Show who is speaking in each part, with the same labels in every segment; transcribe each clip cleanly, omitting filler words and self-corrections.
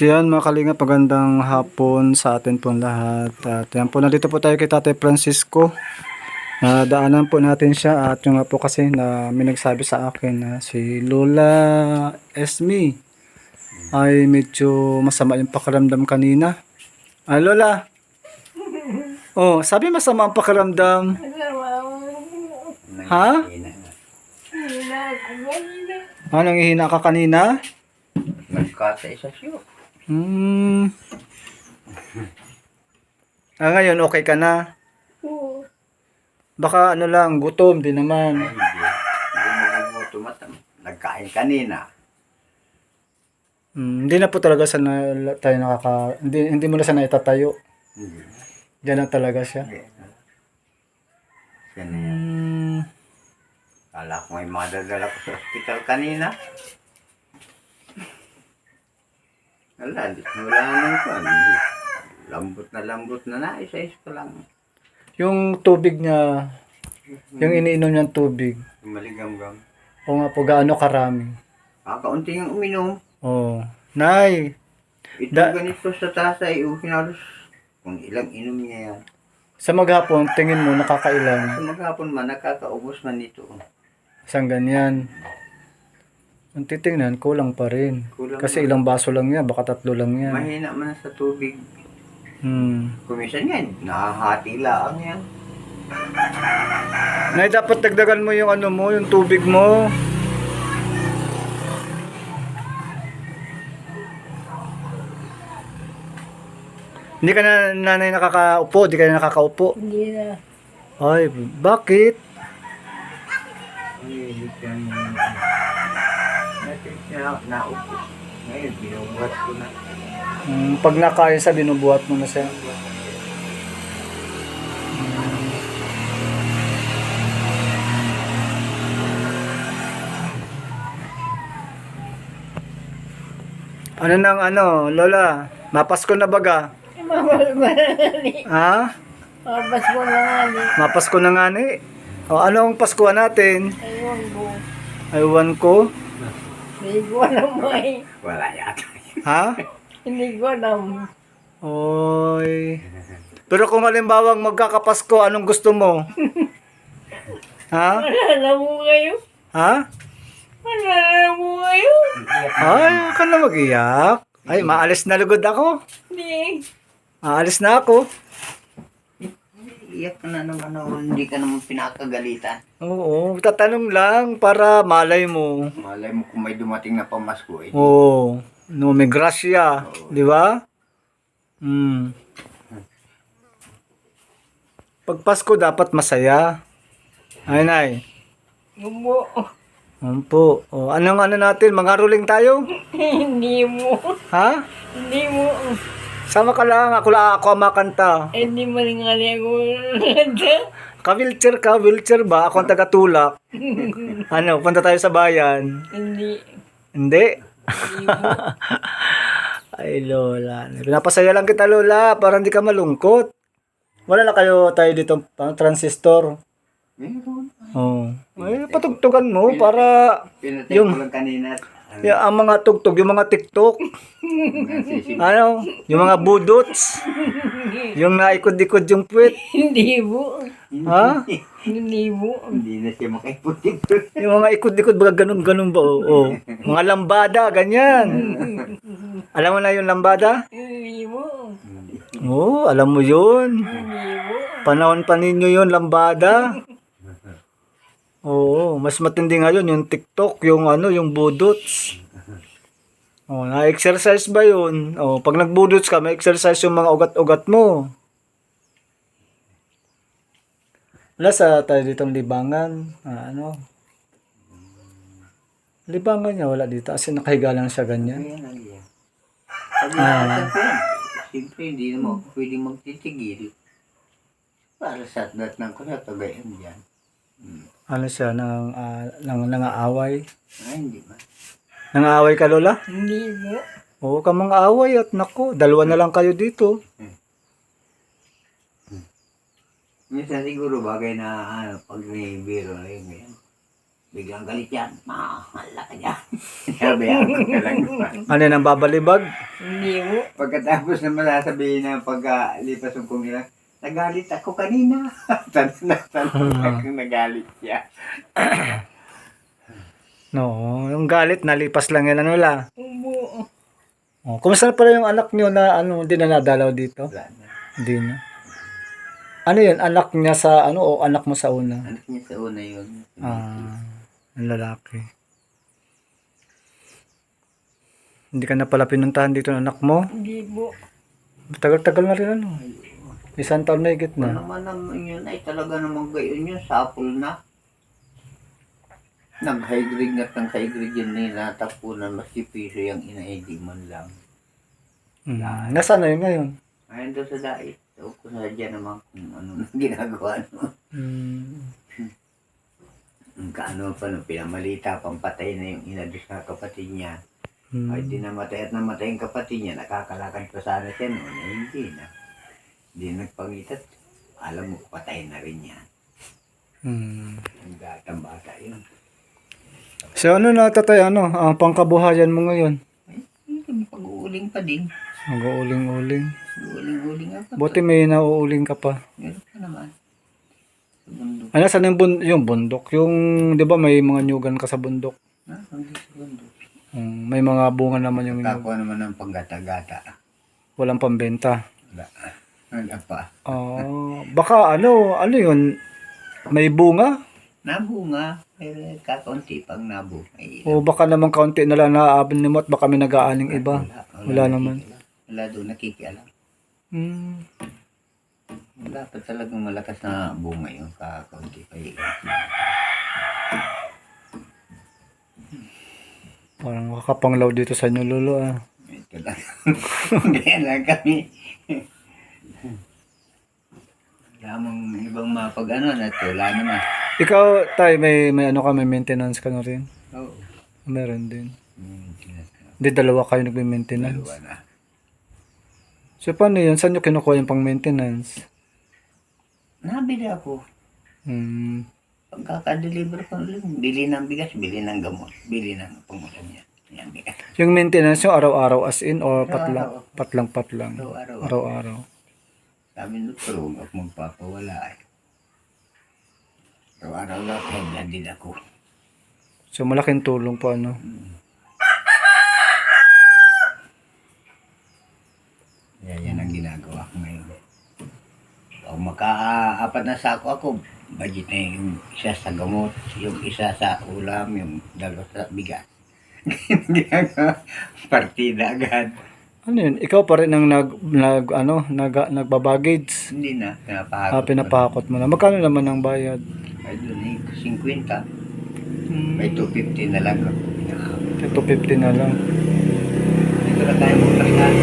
Speaker 1: So yan mga kalingap, magandang hapon sa atin po lahat. At yan po, nandito po tayo kay Tatay Francisco. Daanan po natin siya at yung nga po kasi na may nagsabi sa akin na si Lola Esme ay medyo masama yung pakiramdam kanina. Lola, oh, sabi masama ang pakiramdam. Ha? Nangihina ka kanina?
Speaker 2: Nagkatay sa siyo.
Speaker 1: Ngayon okay ka na?
Speaker 3: Oo.
Speaker 1: Baka ano lang, gutom din naman.
Speaker 2: Hindi mo tumatang. Nagkain kanina.
Speaker 1: Hindi na po talaga sana tayo hindi mo na sana itatayo.
Speaker 2: Hindi.
Speaker 1: Diyan na talaga siya.
Speaker 2: Yan na yan. Kala ko may madadala ko sa hospital kanina. Wala nang ko. Lambot na isa-isa ko lang.
Speaker 1: Yung tubig niya, yung iniinom niyang tubig.
Speaker 2: Maligam-gam.
Speaker 1: O nga po, gaano karami?
Speaker 2: Kakaunti yung uminom.
Speaker 1: Oh, Nay.
Speaker 2: Ito
Speaker 1: Da-
Speaker 2: ganito sa tasa ay halos kung ilang inom niya yan.
Speaker 1: Sa maghapon, tingin mo nakakailan?
Speaker 2: Sa maghapon man, nakakaubos man nito.
Speaker 1: Isang ganyan. Ang titingnan, kulang pa rin.
Speaker 2: Kulang
Speaker 1: Kasi
Speaker 2: pa.
Speaker 1: ilang baso lang yan, baka 3 lang yan.
Speaker 2: Mahina man sa tubig.
Speaker 1: Hmm.
Speaker 2: Kumisan yan, nakahati lang yan.
Speaker 1: Nay, dapat dagdagan mo yung ano mo, yung tubig mo. Hindi ka na, nanay, nakakaupo? Hindi ka na nakakaupo?
Speaker 3: Hindi na.
Speaker 1: Ay, bakit?
Speaker 2: Naupo. Ngayon, binubuhat ko na.
Speaker 1: Pag nakain sa, binubuhat mo na siya. Ano nang ano, Lola? Mapasko na baga?
Speaker 3: Mabas ko na nga ni.
Speaker 1: Ha?
Speaker 3: Mabas ko na nga ni.
Speaker 1: Mapasko na nga ni. O, anong Paskuhan natin?
Speaker 3: Ayun ko.
Speaker 1: Aywan ko.
Speaker 3: Hindi ko alam ay.
Speaker 2: Wala yata.
Speaker 1: Ha?
Speaker 3: Hindi ko alam.
Speaker 1: Oy. Pero kung halimbawa magkakapasko, anong gusto mo? Ha?
Speaker 3: Wala mo kayo.
Speaker 1: Ha?
Speaker 3: Wala mo kayo.
Speaker 1: Ay, huwag ka na mag-iyak. Ay, maalis na lugod ako.
Speaker 3: Hindi.
Speaker 1: Maalis na ako.
Speaker 2: Iyak ka na naman hindi ka naman pinakagalitan.
Speaker 1: Oo, tatanong lang para malay mo.
Speaker 2: Malay mo kung may dumating na pamasko eh.
Speaker 1: Oo, no, may grasya. Di ba? Pag Pasko dapat masaya. Ay, Nay.
Speaker 3: Gumo.
Speaker 1: Po. O, anong ano natin? Mga ruling tayo?
Speaker 3: Hindi mo.
Speaker 1: Ha?
Speaker 3: Hindi mo.
Speaker 1: Sama ka lang. Ako ang makanta.
Speaker 3: Hindi mo rin nga ako.
Speaker 1: Wheelchair ba? Ako ang tagatulak. Ano, punta tayo sa bayan.
Speaker 3: Hindi.
Speaker 1: Hindi?
Speaker 3: Hindi mo.
Speaker 1: Ay, Lola. Pinapasaya lang kita, Lola, para hindi ka malungkot. Wala na kayo tayo dito, transistor.
Speaker 2: Meron.
Speaker 1: Oh. Ay, patugtugan mo para
Speaker 2: Pinatay
Speaker 1: Yung-
Speaker 2: ko lang kanina.
Speaker 1: ang mga tugtog, yung mga TikTok, ano, yung mga budots, yung naikod-ikod yung puwet.
Speaker 3: Hindi mo.
Speaker 1: Ha?
Speaker 3: Hindi mo.
Speaker 2: Hindi na siya makaiputik.
Speaker 1: Yung mga ikod-ikod, baga ganun-ganun ba? Oh. Mga lambada, ganyan. Alam mo na yung lambada?
Speaker 3: Hindi mo.
Speaker 1: Oo, alam mo yun.
Speaker 3: Hindi mo.
Speaker 1: Panahon pa ninyo yun, lambada. Oo, mas matindi ngayon yung TikTok, yung ano, yung budots. Oh, na-exercise ba yun? Oh, pag nagbudots ka, may exercise yung mga ugat-ugat mo. Wala sa tayo ditong libangan. Ano? Libangan niya, wala dito. Kasi nakahiga lang siya ganyan.
Speaker 2: Ayan lang yan. Pag nakasap ko yan, siyempre hindi naman ako pwedeng magtitigil. Para sa datnan ko na tagayan dyan.
Speaker 1: Ano siya, nangaaway.
Speaker 2: Ay, hindi ba?
Speaker 1: Nangaaway ka, Lola?
Speaker 3: Hindi mo.
Speaker 1: Oo, ka mga away at nako, dalawa na lang kayo dito.
Speaker 2: Minsan siguro bagay na pag may biro na yun. Biglang galit yan. Mahala ka dyan. Sabihan ko ka lang naman.
Speaker 1: Ano yan ang babalibag?
Speaker 3: Hindi mo.
Speaker 2: Pagkatapos naman sasabihin na pagkalipas ng kong nila, nagalit ako kanina. Tanong akong nagalit siya.
Speaker 1: No, yung galit nalipas lang yan ano la.
Speaker 3: Ubo.
Speaker 1: Oh, kumusta na pala yung anak niyo na ano, hindi na nadalaw dito?
Speaker 2: Wala na.
Speaker 1: Hindi na. Ano yun, anak niya sa ano o anak mo sa una?
Speaker 2: Anak niya sa una yun.
Speaker 1: Ang lalaki. Hindi ka na pala pinuntahan dito ng anak mo?
Speaker 3: Hindi mo.
Speaker 1: Tagal-tagal na rin ano. Isang taon na higit
Speaker 2: Ano
Speaker 1: na.
Speaker 2: naman naman yun ay talaga namang gayon yun. Sapul na. Nag-high grade na ng high grade yun nila. Tapunan mas piso yung ina-ID man lang.
Speaker 1: Nasaan na yun ngayon?
Speaker 2: Ayun doon sa dait. So, kung sadya naman kung ano na ginagawa. No? Ang kaano pa no, pinamalita, pampatay na yung ina doon sa kapatid niya. Ay di namatay at namatay yung kapatid niya. Nakakalakad pa sana siya noon. Eh, hindi na. Hindi nagpangitat. Alam mo, patay na rin yan. Ang gatang bata yun.
Speaker 1: So ano na tatay, ano, ang pangkabuhayan mo ngayon?
Speaker 2: Pag-uuling pa din.
Speaker 1: Mag-uuling-uling.
Speaker 2: Uuling-uling nga pa.
Speaker 1: Buti may nauuling ka pa.
Speaker 2: Meron pa naman. Sa bundok.
Speaker 1: Ano, saan yung bundok? Yung, di ba may mga nyugan ka sa bundok?
Speaker 2: Ha? Hindi sa bundok.
Speaker 1: May mga bunga naman yung
Speaker 2: Kakuha naman ng panggata-gata.
Speaker 1: walang pambenta.
Speaker 2: Wala. Wala pa.
Speaker 1: Baka ano yun? May bunga?
Speaker 2: Nabunga. Pero kakaunti pang nabunga. Ay,
Speaker 1: O baka naman kaunti na lang naaabon mo at baka may nag-aaning iba. Wala naman.
Speaker 2: Wala doon nakikialam.
Speaker 1: Hmm.
Speaker 2: Wala pa talagang malakas na bunga yung kakaunti pa yun.
Speaker 1: Parang makakapanglaw dito sa inyo, lolo ah.
Speaker 2: Ito lang. Kaya lang kami. Wala mong ibang mapag-ano na ito. Wala naman.
Speaker 1: Ikaw, tay, may ano ka, may maintenance ka na rin?
Speaker 2: Oo.
Speaker 1: Meron din.
Speaker 2: Sinasabi.
Speaker 1: Hindi, dalawa kayo nagme-maintenance.
Speaker 2: Dalawa na.
Speaker 1: So, paano yun? Saan nyo kinukuha yung pang-maintenance?
Speaker 2: Nabili ako. Pagkaka-deliver ko lang, bili ng bigas, bili ng gamot, bili ng pangulam niya. Yan, bigas.
Speaker 1: Yung maintenance nyo, araw-araw as in or
Speaker 2: Araw-araw.
Speaker 1: patlang?
Speaker 2: Araw-araw.
Speaker 1: Araw-araw.
Speaker 2: Sabi ng doktor, huwag ako magpapawala eh. Araw-araw lang, kaya din ako.
Speaker 1: So, malaking tulong po, ano?
Speaker 2: Yan ang ginagawa ko ngayon. Pag maka-apat na sako ako, budget na yung isa sa gamot, yung isa sa ulam, yung dalawa sa bigas. Ginagawa, partida agad.
Speaker 1: Ano yun? Ikaw pa rin ang nagbabagage.
Speaker 2: Hindi na, pinapahakot.
Speaker 1: Pinapahakot mo na. Magkano naman ang bayad?
Speaker 2: Ay doon eh, 50. May 250 na lang ako.
Speaker 1: 250 na lang.
Speaker 2: Dito na tayo magpasahan.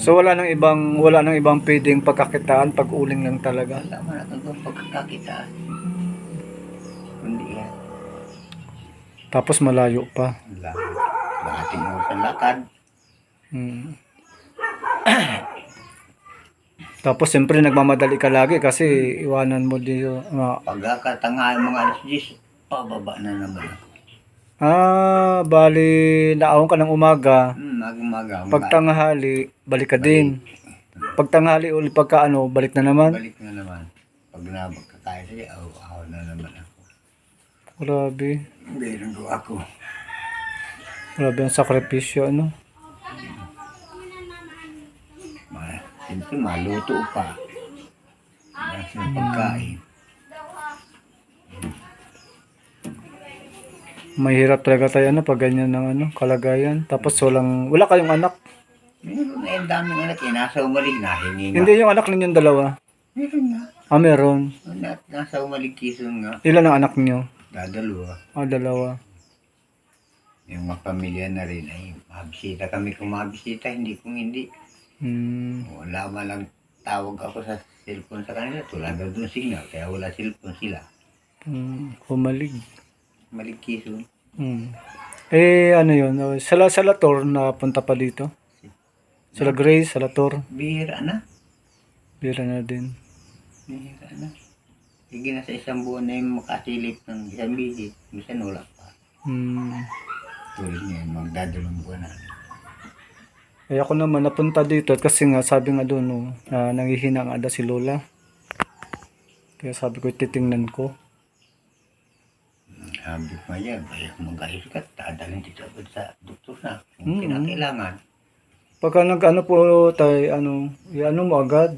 Speaker 1: So wala nang ibang pwedeng pagkakitaan pag uling lang talaga.
Speaker 2: Wala man natin kung pagkakita. Kundi yan.
Speaker 1: Tapos malayo pa.
Speaker 2: Wala. Lahating oras ang lakad.
Speaker 1: Tapos siyempre nagmamadali ka lagi kasi iwanan mo dito.
Speaker 2: Pagkakatangahan mga alas 10, pababa na naman ako.
Speaker 1: Bali naahon ka ng umaga.
Speaker 2: Maga.
Speaker 1: Pag tanghali, balik ka din. Pag tanghali ulit pagka balik na naman.
Speaker 2: Balik na naman. Pag nabagkakaya siya, aw na naman ako.
Speaker 1: Grabe.
Speaker 2: Ganyan ko ako.
Speaker 1: Grabe ang sakripisyo, ano?
Speaker 2: Siyempre, maluto pa. Yan sa pagkain.
Speaker 1: Mahirap talaga tayo pag ganyan ng kalagayan. Tapos wala kayong anak.
Speaker 2: Meron na yung daming anak, nasa umalig na, hingi nga.
Speaker 1: Hindi yung anak ninyong dalawa.
Speaker 2: Meron na.
Speaker 1: Meron.
Speaker 2: Nasa umalig kison nga.
Speaker 1: Ilan ang anak niyo?
Speaker 2: Dadalawa.
Speaker 1: Dalawa.
Speaker 2: Yung mga pamilya na rin ay mabisita kami kung mabisita, hindi kung hindi. Wala man lang tawag ako sa cellphone sa kanila, tulad daw doon signal, kaya wala cellphone sila.
Speaker 1: Humalig.
Speaker 2: Maligkison.
Speaker 1: Ano yun? Salator na punta pa dito? Sila Grace, Salator.
Speaker 2: Bihira na.
Speaker 1: Bira na din.
Speaker 2: Bihira na. Sige na sa isang buwan na yung makasilip ng isang bisit. Minsan wala pa. Tulad niya, magdadalawang buwan na.
Speaker 1: Eh ako naman napunta dito kasi nga sabi nga doon no, nangihina nga daw si Lola. Kaya sabi ko titingnan ko.
Speaker 2: Sabi ko niya, kaya mag-ayos ka, dadalhin dito agad sa doktor na. Kung kinakailangan.
Speaker 1: Pagka nag-ano po tayo, ano mo agad.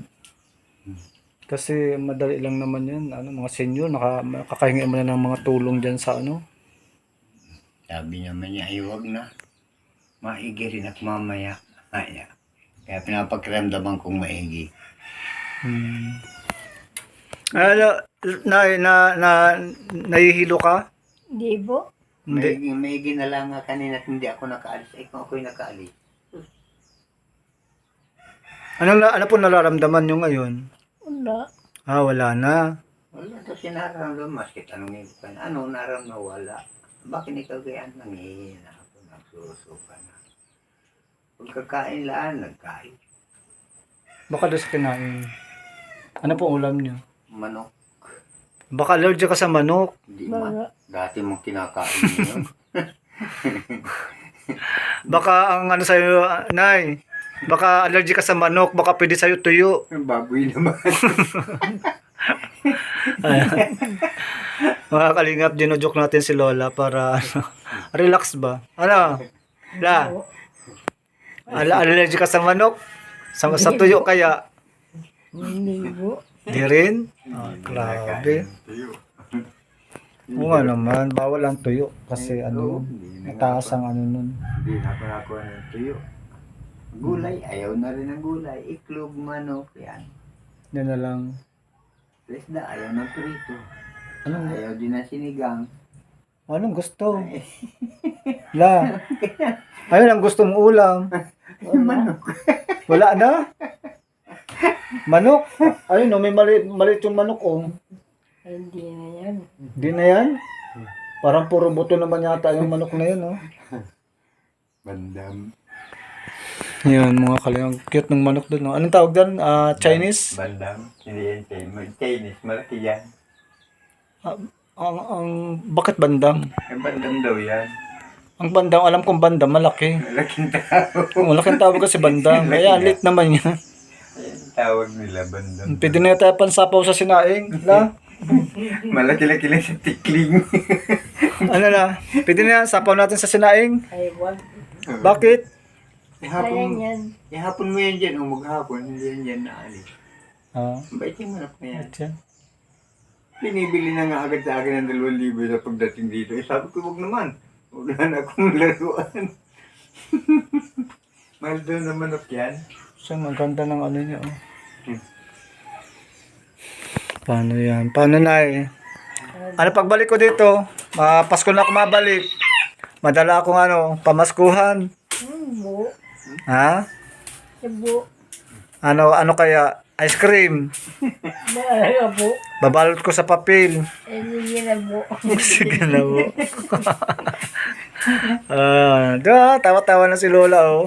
Speaker 1: Kasi madali lang naman yan. Mga senior, nakakahingi mo na ng mga tulong dyan sa
Speaker 2: Sabi niya man niya, ay huwag na. Maigi rin at mamaya. Kaya pinapagkiramdaman kong maigi. Nahihilo ka?
Speaker 3: Hindi po.
Speaker 1: Hindi.
Speaker 2: Maigi na lang nga kanina at hindi ako nakaalis. Ay kung ako'y nakaalis.
Speaker 1: Ano po nararamdaman nyo ngayon?
Speaker 3: Wala.
Speaker 1: Wala na.
Speaker 2: Wala daw siya nararamdaman. Maski tanongin ko na, ano nararamdaman? Wala. Bakit ikaw kaya nangihina ako? Nagsusuka na. Pagkakain laan, nagkain.
Speaker 1: Baka doon sa kinain. Ano po ulam nyo?
Speaker 2: Manok.
Speaker 1: Baka allergic ka sa manok.
Speaker 2: Hindi
Speaker 3: Wala.
Speaker 2: man. Dati mong kinakain yun.
Speaker 1: Baka ang ano sa'yo, Nay. Baka allergic ka sa manok. Baka pwede sa'yo tuyo.
Speaker 2: Baboy naman.
Speaker 1: Mga kalingap, dinojoke natin si Lola para relax ba? Ano? La? Allergic ka sa manok? Sa tuyo kaya?
Speaker 3: Hindi po.
Speaker 1: Di rin? Grabe. Oo nga naman, bawal ang tuyo. Kasi mataas ang nun.
Speaker 2: Hindi na pala ng tuyo. Gulay, ayaw na rin ng gulay. Iklog, manok, yan.
Speaker 1: Yan na lang.
Speaker 2: Lesda, ayaw ng prito.
Speaker 1: Anong,
Speaker 2: Ayaw din na sinigang.
Speaker 1: anong gusto? La? Ayun ang gusto mong ulam.
Speaker 2: Manok.
Speaker 1: Wala na? Manok? Ayun may maliit yung manok
Speaker 3: Ay, hindi na yan.
Speaker 1: Di na yan? Parang puro buto naman yata yung manok na yun
Speaker 2: Bandam.
Speaker 1: Yan mga kalingang cute ng manok doon Anong tawag doon? Chinese?
Speaker 2: Bandam. Hindi yan Chinese. Malaki yan.
Speaker 1: Bakit bandam?
Speaker 2: Ang bandam daw yan.
Speaker 1: Ang bandam, alam kong bandam, malaki.
Speaker 2: Malaking tao.
Speaker 1: Malaking tawag kasi bandam. Kaya lit naman yan.
Speaker 2: Ayan tawag nila bandam.
Speaker 1: Pwede na tayo pansapaw sa sinaing. La?
Speaker 2: Malaki-laki lang sa tikling.
Speaker 1: Ano na? Pwede na yan, sapaw natin sa sinaing.
Speaker 3: Ay, wag.
Speaker 1: Bakit?
Speaker 3: Sayang yan.
Speaker 2: Ihapon mo yan dyan o maghapon. Hindi yan dyan naalis. Bait yung manok na yan.
Speaker 1: Yan.
Speaker 2: Binibili na nga agad sa akin ng 2,000 sa pagdating dito. Eh sabi ko, wag naman. Wala na akong laruan. Mahal doon na manok yan.
Speaker 1: So, maganda ng ano niya. Paano yan? Paano na Ano pagbalik ko dito? Pasko na ako mabalik. Madala akong pamaskuhan.
Speaker 3: Bu.
Speaker 1: Ha?
Speaker 3: Bu.
Speaker 1: Ano kaya? Ice cream.
Speaker 3: Maaga po.
Speaker 1: Babalot ko sa papel.
Speaker 3: Ay, hindi na po.
Speaker 1: Sige na po. Tawa-tawa na si Lola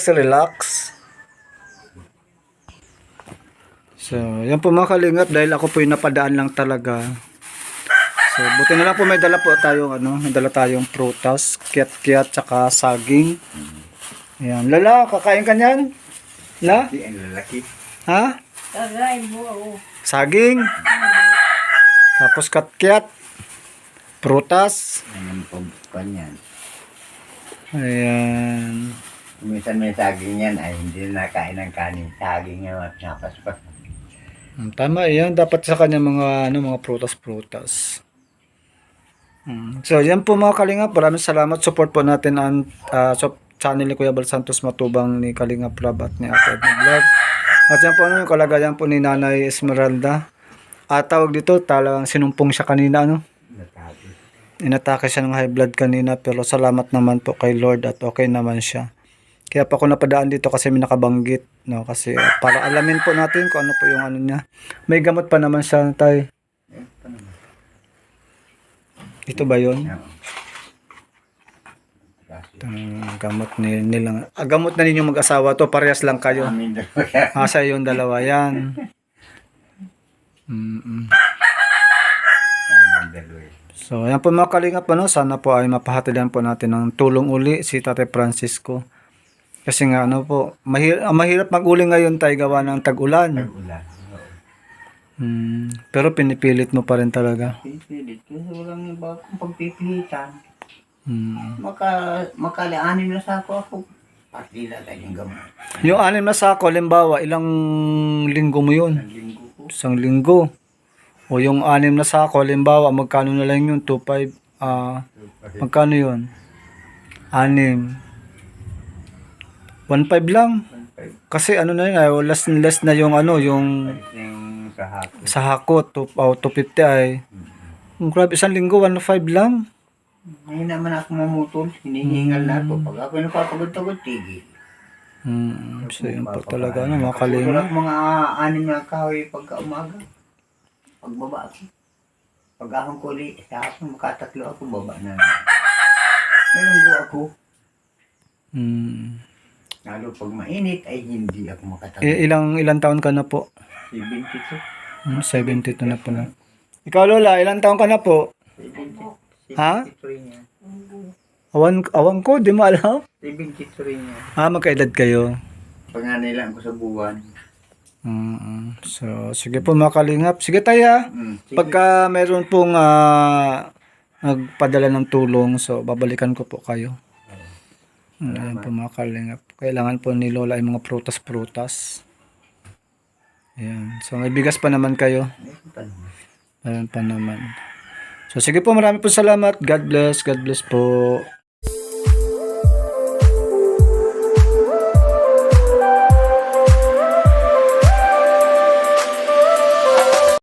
Speaker 1: relax. So, yan po mga kalingap dahil ako po yung napadaan lang talaga. So, buti na lang po may dala po tayong may dala tayong prutas, kiat-kiat, tsaka saging. Ayan. Lala, kakain ka niyan? La?
Speaker 2: Hindi, ang lalaki.
Speaker 1: Ha?
Speaker 3: Kakain po ako.
Speaker 1: Saging. Tapos kiat-kiat. Prutas.
Speaker 2: Anong pagkuhan yan?
Speaker 1: Ayan.
Speaker 2: Minsan may saging yan ay hindi na nakain ng kanin. Saging yan at napaspas.
Speaker 1: Tama yan. Dapat sa kanya mga prutas-prutas. So, yan po mga kalingap. Maraming salamat. Support po natin ang channel ni Kuya Bal Santos Matubang ni Kalingap Rab at ni Ate Edna Vlogs. At yan po yung kalagayan po ni Nanay Esmeralda. At tawag dito, talagang sinumpong siya kanina, Inatake siya ng high blood kanina, pero salamat naman po kay Lord at okay naman siya. Kaya pa ako napadaan dito kasi may nakabanggit, kasi para alamin po natin kung ano po yung niya. May gamot pa naman siya, tay. Ito ba yun? Gamot nilang, gamot na ninyong mag-asawa to, parehas lang kayo.
Speaker 2: Amin dalawa yan.
Speaker 1: Sa yung dalawa yan. Mm-mm.
Speaker 2: Amin dalawa yan.
Speaker 1: So, ayan po mga kalingap, ano, sana po ay mapahatilan po natin ng tulong uli si Tate Francisco. Kasi nga, ano po, mahirap mag-uli ngayon tayo gawa ng tag-ulan.
Speaker 2: Tag-ulan. Oo.
Speaker 1: Pero pinipilit mo pa rin talaga.
Speaker 2: Pipilit. Kasi walang iba akong pagpipilitan.
Speaker 1: Mm.
Speaker 2: Makala-anim na sako ako. Partida tayo yung gamot.
Speaker 1: Yung 6 na sako, limbawa, ilang linggo mo yun?
Speaker 2: Ang linggo ko.
Speaker 1: 1 linggo. O yung 6 na sako, limbawa, magkano na lang yun? 2.5. Magkano yun? 6. 1.5 lang.
Speaker 2: 1.5.
Speaker 1: Kasi ano na yun, less na yung ano, yung
Speaker 2: Yung kahapon.
Speaker 1: sa hakot, 250 ay. Grabe, 1 linggo, 1.5 lang.
Speaker 2: Ngayon naman ako mamutol. Hinihingal na ako. Pag ako napapagod-tagod, tigil.
Speaker 1: So yun po talaga, ano, mga
Speaker 2: Tulad
Speaker 1: kalingap.
Speaker 2: mga 6 na kahoy pagka umaga. Pagbaba ako. Pag akong kuli, sa hapon makatatlo ako, baba na. Ganun go ako. Lalo pag mainit, ay hindi ako makatagod.
Speaker 1: Ilang taon ka na po?
Speaker 2: 72.
Speaker 1: 72 na po na. Ikaw Lola, ilang taon ka na po?
Speaker 2: 73.
Speaker 1: Ha?
Speaker 2: 73 niya.
Speaker 1: Awan ko, di mo alam.
Speaker 2: 73 niya.
Speaker 1: Magkaedad kayo.
Speaker 2: Panganay lang ko sa buwan.
Speaker 1: So, sige po mga kalingap. Sige tayo.
Speaker 2: Sige.
Speaker 1: Pagka meron pong nagpadala ng tulong, so babalikan ko po kayo. Ayan po mga kalingap. Kailangan po ni Lola ay mga prutas-prutas. Ayan. So, may bigas pa naman kayo. Meron pa naman. So, sige po, marami po salamat. God bless po.